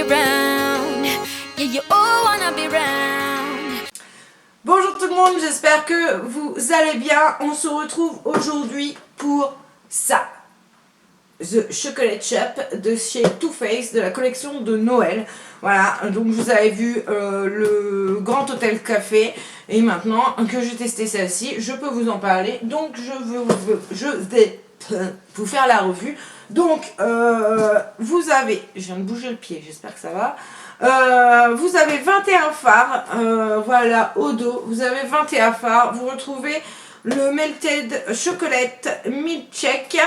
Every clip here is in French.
around. Yeah, you all wanna be round. Bonjour tout le monde, j'espère que vous allez bien. On se retrouve aujourd'hui pour ça. The Chocolate Shop de chez Too Faced, de la collection de Noël. Voilà, donc vous avez vu le Grand Hôtel Café. Et maintenant que j'ai testé celle-ci, je peux vous en parler. Donc je vais vous faire la revue. Donc vous avez, je viens de bouger le pied, j'espère que ça va. Vous avez 21 fards, voilà, au dos. Vous avez 21 fards. Vous retrouvez le Melted Chocolate Milkshake.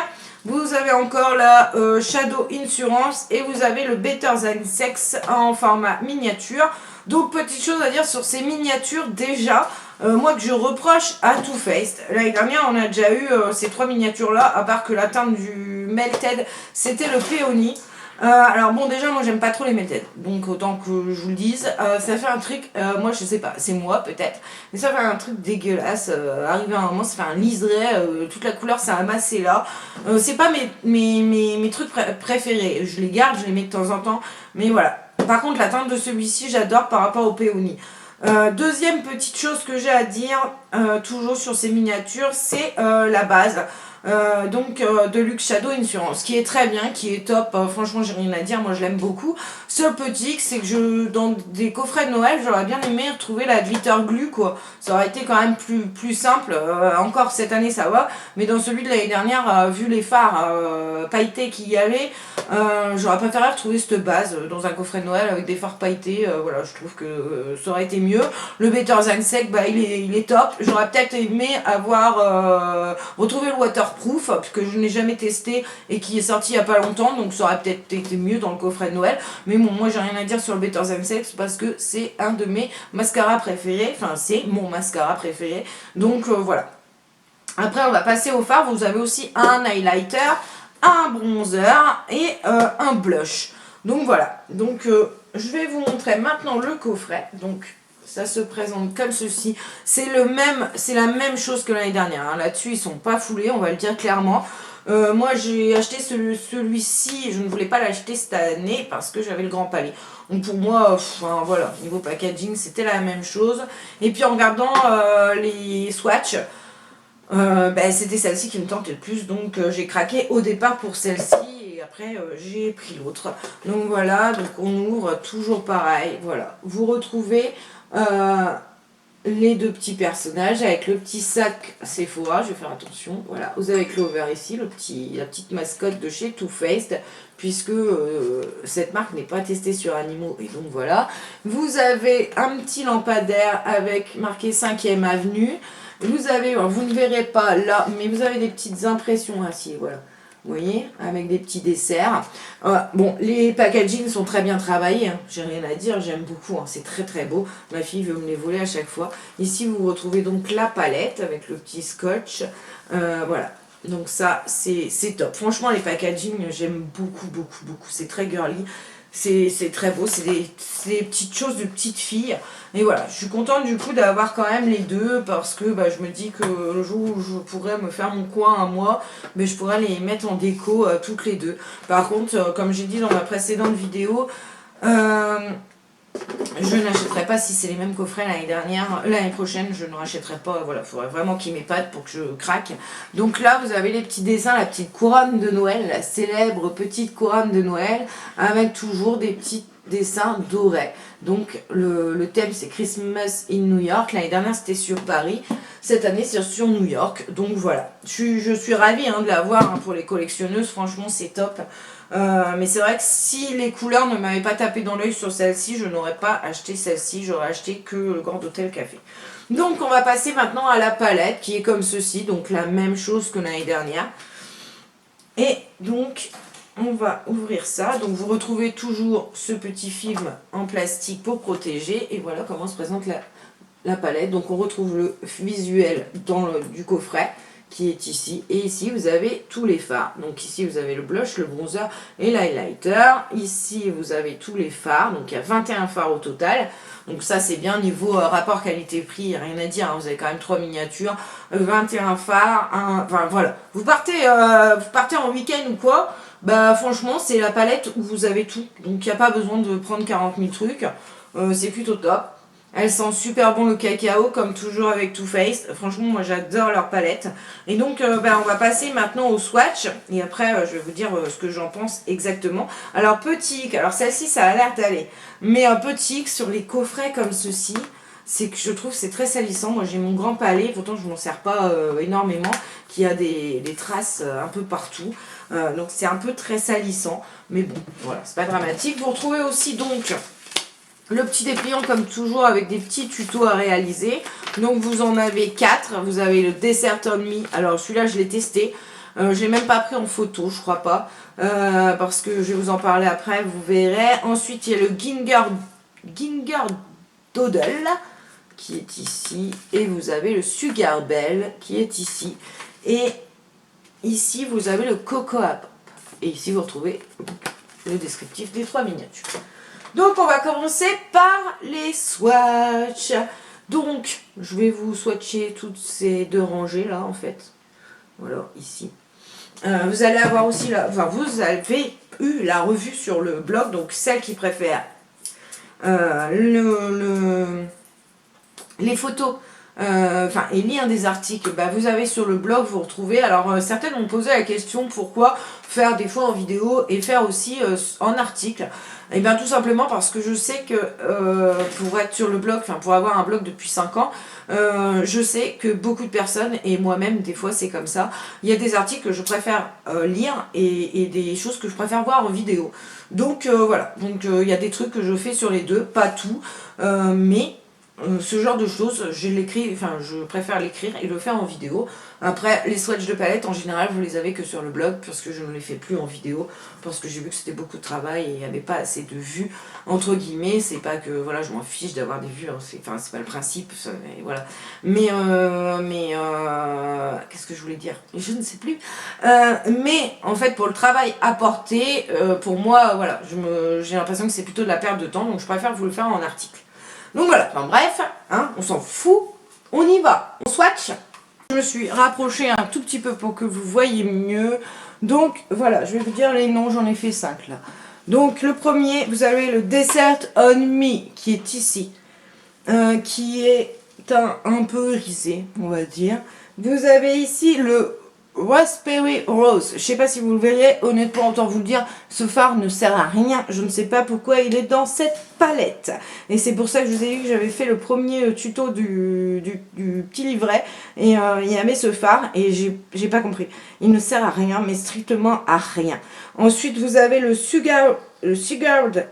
Vous avez encore la Shadow Insurance et vous avez le Better Than Sex en format miniature. Donc petite chose à dire sur ces miniatures déjà, moi que je reproche à Too Faced. L'année dernière on a déjà eu ces trois miniatures là, à part que la teinte du Melted c'était le Peony. Alors bon déjà moi j'aime pas trop les melted, donc autant que je vous le dise, ça fait un truc, moi je sais pas, c'est moi peut-être, mais ça fait un truc dégueulasse, arrivé à un moment ça fait un liseré, toute la couleur s'est amassée là, c'est pas mes trucs préférés, je les garde, je les mets de temps en temps, mais voilà. Par contre la teinte de celui-ci j'adore par rapport au Peony. Deuxième petite chose que j'ai à dire, toujours sur ces miniatures, c'est la base. Deluxe Shadow Insurance qui est très bien, qui est top, franchement j'ai rien à dire, moi je l'aime beaucoup. Seul petit c'est que dans des coffrets de Noël j'aurais bien aimé retrouver la glitter glue quoi, ça aurait été quand même plus simple, encore cette année ça va, mais dans celui de l'année dernière, vu les fards pailletés qu'il y avait, j'aurais préféré retrouver cette base dans un coffret de Noël avec des fards pailletés, voilà, je trouve que ça aurait été mieux. Le Better Than Sex, bah, il est top, j'aurais peut-être aimé avoir retrouvé le Waterproof que je n'ai jamais testé et qui est sorti il n'y a pas longtemps, donc ça aurait peut-être été mieux dans le coffret de Noël, mais bon moi j'ai rien à dire sur le Better Than Sex parce que c'est un de mes mascaras préférés, enfin c'est mon mascara préféré, donc voilà. Après on va passer au fard. Vous avez aussi un highlighter, un bronzer et un blush, donc voilà. Donc je vais vous montrer maintenant le coffret. Donc ça se présente comme ceci. C'est la même chose que l'année dernière, hein. Là-dessus, ils sont pas foulés, on va le dire clairement. Moi, j'ai acheté celui-ci, je ne voulais pas l'acheter cette année parce que j'avais le grand palais. Donc pour moi, voilà, niveau packaging, c'était la même chose. Et puis en regardant les swatchs, c'était celle-ci qui me tentait le plus. Donc j'ai craqué au départ pour celle-ci. Après j'ai pris l'autre, donc voilà, donc on ouvre toujours pareil, voilà, vous retrouvez les deux petits personnages avec le petit sac Sephora, je vais faire attention, voilà, vous avez Clover ici, la petite mascotte de chez Too Faced, puisque cette marque n'est pas testée sur animaux, et donc voilà, vous avez un petit lampadaire avec marqué 5e avenue, vous avez, alors vous ne verrez pas là, mais vous avez des petites impressions ainsi, voilà. Vous voyez, avec des petits desserts. Bon, les packagings sont très bien travaillés, hein. J'ai rien à dire, j'aime beaucoup, hein. C'est très très beau. Ma fille veut me les voler à chaque fois. Ici, vous retrouvez donc la palette avec le petit scotch. Voilà, donc ça, c'est top. Franchement, les packagings, j'aime beaucoup, beaucoup, beaucoup. C'est très girly. C'est très beau, c'est des petites choses de petites filles. Et voilà, je suis contente du coup d'avoir quand même les deux parce que je me dis que le jour où je pourrais me faire mon coin à moi, je pourrais les mettre en déco toutes les deux. Par contre, comme j'ai dit dans ma précédente vidéo, je n'achèterai pas si c'est les mêmes coffrets l'année dernière. L'année prochaine, je ne rachèterai pas. Voilà, il faudrait vraiment qu'ils m'épatent pour que je craque. Donc là, vous avez les petits dessins, la petite couronne de Noël, la célèbre petite couronne de Noël, avec toujours des petits dessins dorés. Donc le thème, c'est Christmas in New York. L'année dernière, c'était sur Paris. Cette année, c'est sur New York. Donc voilà, je suis ravie de l'avoir pour les collectionneuses. Franchement, c'est top. Mais c'est vrai que si les couleurs ne m'avaient pas tapé dans l'œil sur celle-ci, je n'aurais pas acheté celle-ci, j'aurais acheté que le Grand Hôtel Café. Donc on va passer maintenant à la palette qui est comme ceci, donc la même chose que l'année dernière. Et donc on va ouvrir ça, donc vous retrouvez toujours ce petit film en plastique pour protéger, et voilà comment se présente la palette. Donc on retrouve le visuel du coffret qui est ici, et ici vous avez tous les fards. Donc ici vous avez le blush, le bronzer et l'highlighter. Ici vous avez tous les fards, donc il y a 21 fards au total. Donc ça c'est bien niveau rapport qualité-prix, rien à dire, hein. Vous avez quand même 3 miniatures, 21 fards, enfin voilà. Vous partez en week-end ou quoi, Bah franchement c'est la palette où vous avez tout, donc il n'y a pas besoin de prendre 40 000 trucs, c'est plutôt top. Elle sent super bon le cacao comme toujours avec Too Faced, franchement moi j'adore leur palette. Et donc on va passer maintenant au swatch et après je vais vous dire ce que j'en pense exactement. Alors petit X, alors celle-ci ça a l'air d'aller, mais un petit X sur les coffrets comme ceci, c'est que je trouve c'est très salissant. Moi j'ai mon grand palais, pourtant je m'en sers pas énormément, qui a des traces un peu partout. Donc c'est un peu très salissant, mais bon, voilà, c'est pas dramatique. Vous retrouvez aussi donc le petit dépliant comme toujours avec des petits tutos à réaliser. Donc vous en avez 4. Vous avez le Dessert on Me. Alors celui-là je l'ai testé. Je l'ai même pas pris en photo, je crois pas. Parce que je vais vous en parler après, vous verrez. Ensuite il y a le Ginger Doodle qui est ici. Et vous avez le Sugar Bell qui est ici. Et ici, vous avez le Cocoa Pop. Et ici, vous retrouvez le descriptif des 3 miniatures. Donc, on va commencer par les swatchs. Donc, je vais vous swatcher toutes ces 2 rangées là, en fait. Voilà, ici. Vous allez avoir aussi, vous avez eu la revue sur le blog. Donc, celle qui préfère les photos. Et lire des articles, vous avez sur le blog, vous retrouvez. Alors certaines ont posé la question pourquoi faire des fois en vidéo et faire aussi en article. Et bien tout simplement parce que je sais que pour être sur le blog, pour avoir un blog depuis 5 ans, je sais que beaucoup de personnes, et moi-même des fois c'est comme ça, il y a des articles que je préfère lire et des choses que je préfère voir en vidéo. Donc voilà, donc il y a des trucs que je fais sur les deux, pas tout, mais ce genre de choses, je préfère l'écrire et le faire en vidéo. Après, les swatchs de palette, en général, vous les avez que sur le blog, parce que je ne les fais plus en vidéo, parce que j'ai vu que c'était beaucoup de travail et il n'y avait pas assez de vues, entre guillemets. C'est pas que, voilà, je m'en fiche d'avoir des vues, hein, c'est pas le principe, voilà. Mais qu'est-ce que je voulais dire? Je ne sais plus. Mais, en fait, pour le travail apporté, pour moi, voilà, j'ai l'impression que c'est plutôt de la perte de temps, donc je préfère vous le faire en article. Donc voilà, bref, on s'en fout, on y va, on swatch. Je me suis rapprochée un tout petit peu pour que vous voyez mieux. Donc voilà, je vais vous dire les noms, j'en ai fait 5 là. Donc le premier, vous avez le Dessert on Me qui est ici, qui est un peu irisé, on va dire. Vous avez ici le Raspberry Rose. Je sais pas si vous le verrez, honnêtement, autant vous le dire, ce fard ne sert à rien. Je ne sais pas pourquoi il est dans cette palette. Et c'est pour ça que je vous ai dit que j'avais fait le premier tuto du petit livret. Et il y avait ce fard et j'ai pas compris. Il ne sert à rien, mais strictement à rien. Ensuite, vous avez le Sugar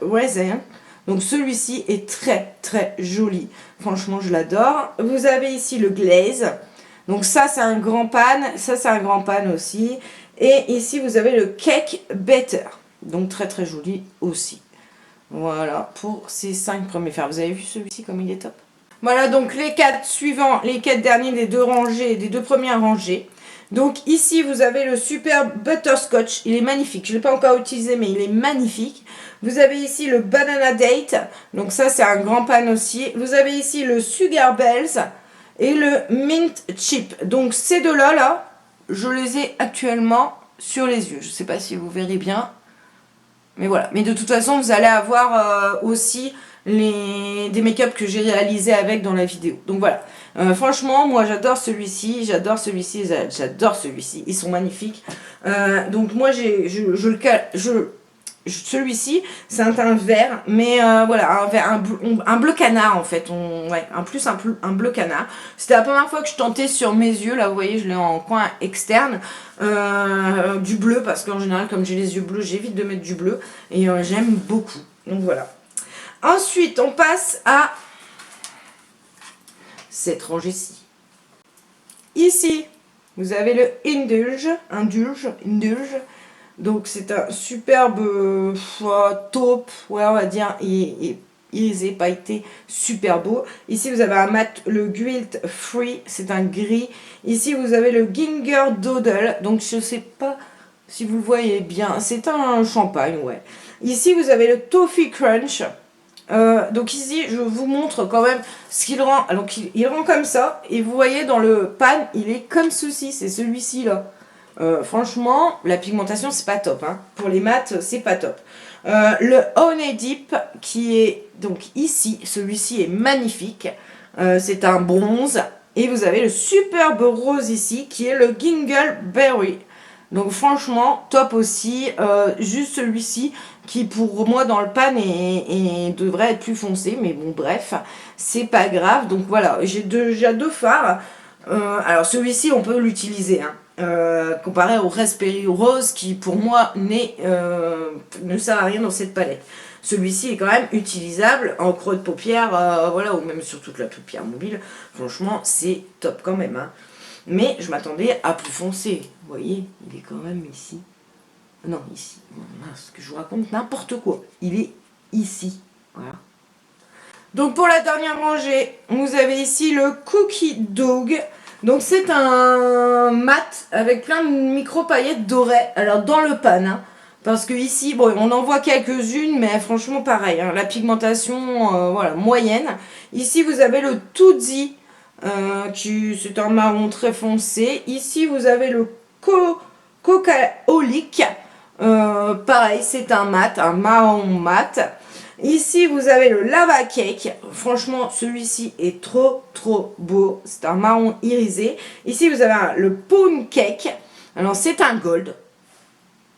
Raisin. Donc celui-ci est très très joli. Franchement, je l'adore. Vous avez ici le Glaze. Donc ça c'est un grand pan, ça c'est un grand pan aussi. Et ici vous avez le Cake Better. Donc très très joli aussi. Voilà pour ces 5 premiers fards. Vous avez vu celui-ci comme il est top? Voilà donc les 4 suivants, les 4 derniers des 2 rangées, des 2 premières rangées. Donc ici vous avez le Super Butterscotch, il est magnifique. Je ne l'ai pas encore utilisé mais il est magnifique. Vous avez ici le Banana Date, donc ça c'est un grand pan aussi. Vous avez ici le Sugar Bells. Et le Mint Chip. Donc ces deux-là, là, je les ai actuellement sur les yeux. Je ne sais pas si vous verrez bien. Mais voilà. Mais de toute façon, vous allez avoir aussi des make-up que j'ai réalisés avec dans la vidéo. Donc voilà. Franchement, moi j'adore celui-ci. J'adore celui-ci. J'adore celui-ci. Ils sont magnifiques. Donc moi, celui-ci, c'est un teint vert, mais voilà, un bleu canard en fait, un bleu canard. C'était la première fois que je tentais sur mes yeux, là vous voyez, je l'ai en coin externe, du bleu, parce qu'en général, comme j'ai les yeux bleus, j'évite de mettre du bleu, et j'aime beaucoup, donc voilà. Ensuite, on passe à cette rangée-ci. Ici, vous avez le Indulge. Donc c'est un superbe taupe, ouais, on va dire, irisé, pailleté, super beau. Ici vous avez un mat, le Guilt Free, c'est un gris. Ici vous avez le Ginger Doodle, donc je sais pas si vous le voyez bien, c'est un champagne, ouais. Ici vous avez le Toffee Crunch. Donc ici je vous montre quand même ce qu'il rend. Donc il rend comme ça, et vous voyez dans le pan, il est comme ceci, c'est celui-ci là. Franchement, la pigmentation, c'est pas top. Hein. Pour les mats, c'est pas top. Le Honey Deep, qui est donc ici, celui-ci est magnifique. C'est un bronze. Et vous avez le superbe rose ici, qui est le Gingleberry. Donc franchement, top aussi. Juste celui-ci, qui pour moi dans le pan devrait être plus foncé. Mais bon, bref, c'est pas grave. Donc voilà, j'ai deux fards. Alors celui-ci, on peut l'utiliser. Hein. Comparé au Raspberry Rose qui pour moi ne sert à rien dans cette palette. Celui-ci est quand même utilisable en creux de paupière, voilà, ou même sur toute la paupière mobile. Franchement, c'est top quand même. Hein. Mais je m'attendais à plus foncé. Vous voyez, il est quand même ici. Non, ici. Oh, mince, que je vous raconte n'importe quoi. Il est ici. Voilà. Donc pour la dernière rangée, vous avez ici le Cookie Dog. Donc c'est un mat avec plein de micro paillettes dorées. Alors dans le pan, hein, parce que ici, bon, on en voit quelques-unes, mais franchement pareil. Hein, la pigmentation, voilà, moyenne. Ici vous avez le Tootsie, c'est un marron très foncé. Ici vous avez le Cocaolic. Pareil, c'est un mat, un marron mat. Ici, vous avez le Lava Cake. Franchement, celui-ci est trop beau. C'est un marron irisé. Ici, vous avez le Pound Cake. Alors, c'est un gold.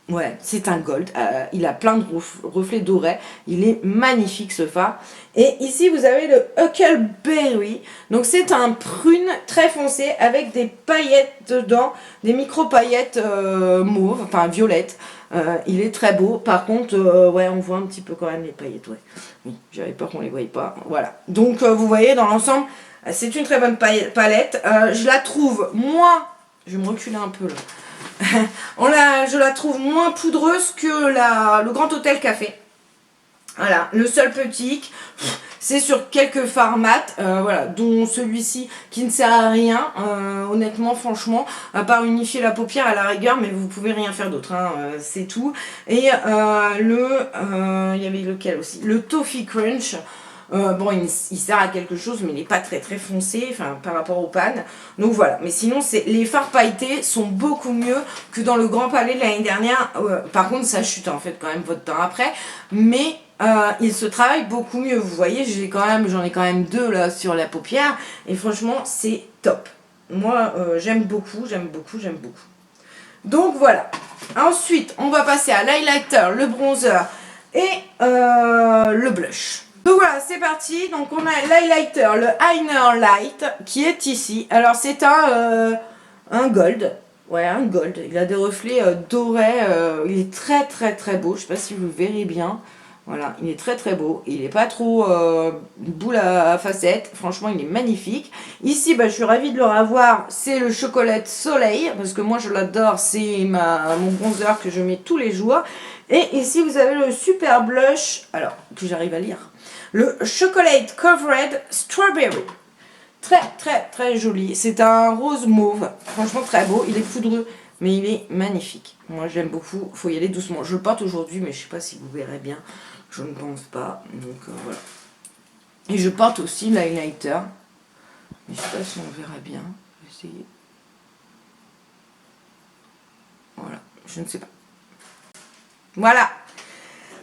Ouais, c'est un gold. Il a plein de reflets dorés. Il est magnifique, ce fard. Et ici, vous avez le Huckleberry. Donc, c'est un prune très foncé avec des paillettes dedans. Des micro-paillettes mauves, enfin violettes. Il est très beau. Par contre, ouais, on voit un petit peu quand même les paillettes. Ouais. Oui, j'avais peur qu'on les voie pas. Voilà. Donc, vous voyez, dans l'ensemble, c'est une très bonne palette. Je la trouve moins... Je vais me reculer un peu, là. Je la trouve moins poudreuse que le Grand Hôtel Café. Voilà, le seul petit hic, c'est sur quelques fards mat, voilà, dont celui-ci qui ne sert à rien, honnêtement, franchement, à part unifier la paupière à la rigueur, mais vous pouvez rien faire d'autre, hein, c'est tout. Et il y avait lequel aussi, le Toffee Crunch. Bon, il sert à quelque chose, mais il n'est pas très foncé, enfin, par rapport au pan. Donc voilà, mais sinon, les fards pailletés sont beaucoup mieux que dans le Grand Palais de l'année dernière. Par contre, ça chute en fait quand même votre temps après, mais il se travaille beaucoup mieux. Vous voyez, j'en ai quand même deux là sur la paupière, et franchement, c'est top. Moi, j'aime beaucoup. Donc voilà. Ensuite, on va passer à l'highlighter, le bronzer et le blush. Donc voilà, c'est parti. Donc on a l'highlighter, le Inner Light, qui est ici. Alors c'est un gold. Ouais, un gold. Il a des reflets dorés. Il est très beau. Je sais pas si vous le verrez bien. Voilà, il est très beau. Il n'est pas trop boule à facettes. Franchement, il est magnifique. Ici, bah, je suis ravie de le revoir. C'est le Chocolat Soleil. Parce que moi, je l'adore. C'est mon bronzer que je mets tous les jours. Et ici, vous avez le super blush. Alors, que j'arrive à lire. Le Chocolate Covered Strawberry. Très joli. C'est un rose mauve. Franchement, très beau. Il est poudreux, mais il est magnifique. Moi, j'aime beaucoup. Il faut y aller doucement. Je le porte aujourd'hui, mais je ne sais pas si vous verrez bien. Je ne pense pas. Donc, voilà. Et je porte aussi l'highlighter. Mais je ne sais pas si on verra bien. Je vais essayer. Voilà. Je ne sais pas. Voilà.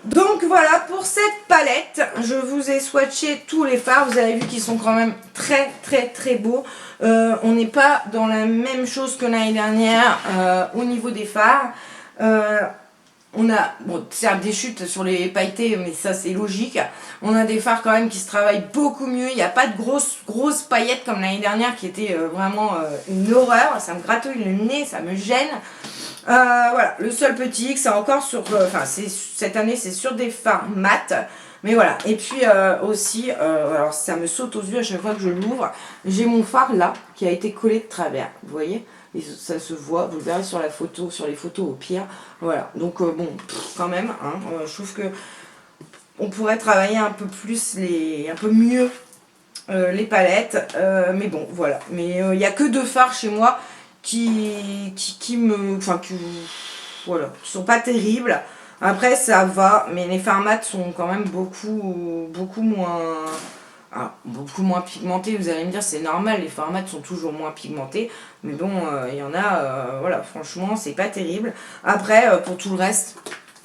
Donc voilà pour cette palette, je vous ai swatché tous les fards, vous avez vu qu'ils sont quand même très beaux. On n'est pas dans la même chose que l'année dernière au niveau des fards. On a, bon, certes des chutes sur les pailletés, mais ça c'est logique. On a des fards quand même qui se travaillent beaucoup mieux. Il n'y a pas de grosses paillettes comme l'année dernière qui était vraiment une horreur. Ça me gratouille le nez, ça me gêne. Voilà, le seul petit c'est encore sur, cette année c'est sur des fards mat, mais voilà. Et puis aussi, alors ça me saute aux yeux à chaque fois que je l'ouvre, j'ai mon fard là qui a été collé de travers, vous voyez, et ça se voit, vous le verrez sur la photo, sur les photos au pire, voilà. Donc bon, quand même, hein, je trouve que on pourrait travailler un peu plus, un peu mieux les palettes, mais bon, voilà. Mais il n'y a que deux fards chez moi qui sont pas terribles. Après ça va, mais les fards mat sont quand même beaucoup moins Alors, beaucoup moins pigmentés, vous allez me dire, c'est normal, les formats sont toujours moins pigmentés. Mais bon, il y en a, voilà, franchement, c'est pas terrible. Après, pour tout le reste,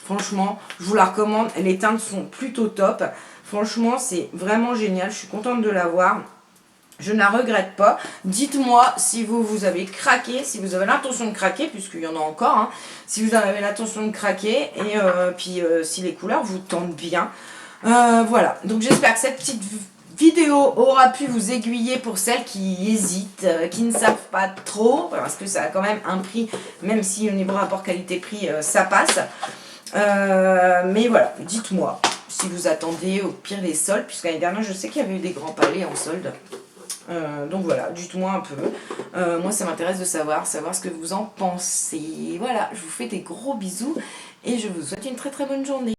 franchement, je vous la recommande. Les teintes sont plutôt top. Franchement, c'est vraiment génial. Je suis contente de l'avoir. Je ne la regrette pas. Dites-moi si vous avez craqué, si vous avez l'intention de craquer, puisqu'il y en a encore, hein, si vous avez l'intention de craquer, et puis si les couleurs vous tentent bien. Voilà, donc j'espère que cette petite vidéo aura pu vous aiguiller pour celles qui hésitent, qui ne savent pas trop, parce que ça a quand même un prix, même si au niveau rapport qualité-prix, ça passe. Mais voilà, dites-moi si vous attendez au pire les soldes, puisque l'année dernière, je sais qu'il y avait eu des grands palais en solde. Donc voilà, dites-moi un peu. Moi, ça m'intéresse de savoir ce que vous en pensez. Voilà, je vous fais des gros bisous et je vous souhaite une très très bonne journée.